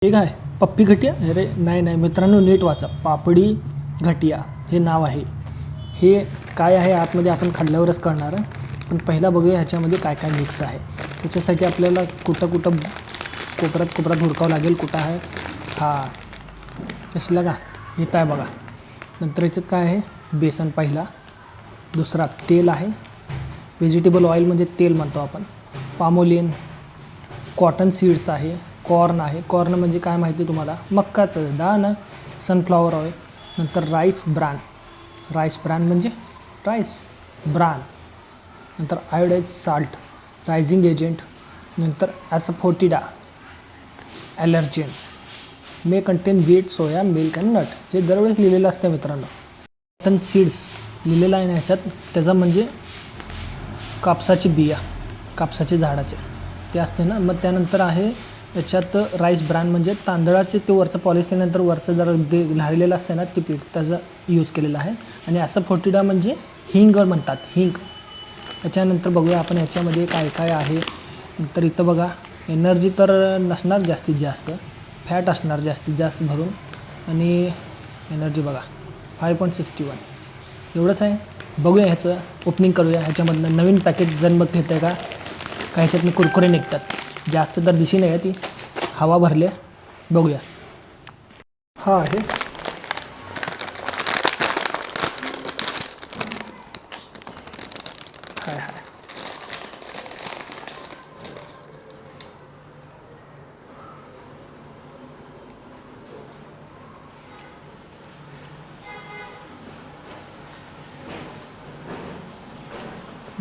ठीक आहे पप्पी घटिया अरे नाही मित्रांनो नीट वाचा पापडी घटिया हे नाव आहे. हे काय आहे आतमध्ये आपण खाल्ल्यावरच कळणार आहे. पण पहिला बघूया ह्याच्यामध्ये काय काय मिक्स आहे. त्याच्यासाठी आपल्याला कुठं कोपऱ्यात हुडकावं लागेल. कुठं आहे हा कसला का इथं आहे बघा. नंतर याच्यात काय आहे बेसन पहिला. दुसरा तेल आहे. व्हेजिटेबल ऑइल म्हणजे तेल म्हणतो आपण. पामोलिन कॉटन सीड्स आहे. कॉर्न आहे. कॉर्न म्हणजे काय माहिती तुम्हाला मक्काचं दाणं. Sunflower oil. नंतर राईस ब्रान म्हणजे राईस ब्रान. नंतर आयोडाइज साल्ट रायझिंग एजंट. नंतर asafoetida allergen may contain wheat soya milk and nut. हे दरवेळेस लिहिलेलं असतं मित्रांनो. कॉटन सीड्स लिहिलेलं आहे ना ह्याच्यात. त्याचा म्हणजे कापसाची बिया कापसाचे झाडाचे ते असते ना. मग त्यानंतर आहे याच्यात राईस ब्रान म्हणजे तांदळाचे ते वरचं पॉलिश केल्यानंतर वरचं जरा ते लारलेलं असतं ना ते पीठ त्याचा यूज केलेला आहे. आणि ॲसफोटिडा म्हणजे हिंग म्हणतात हिंग. त्याच्यानंतर बघूया आपण ह्याच्यामध्ये काय काय आहे. नंतर इथं बघा एनर्जी तर नसणार जास्तीत जास्त. फॅट असणार जास्तीत जास्त भरून. आणि एनर्जी बघा 5.61 एवढंच आहे. बघूया ह्याचं ओपनिंग करूया. ह्याच्यामधनं नवीन पॅकेट जन्मत घेतं आहे का ह्याच्यातनं कुरकुरे निघतात. जास्त तर दिशी नाही आहे ती हवा भरली. बघूया हा आहे हाय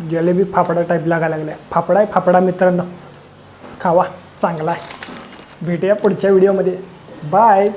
जलेबी फाफडा टाईप लागायला लागल्या. फाफडा आहे फाफडा मित्रांनो खावा चांगला आहे. भेटूया पुढच्या व्हिडिओमध्ये. बाय.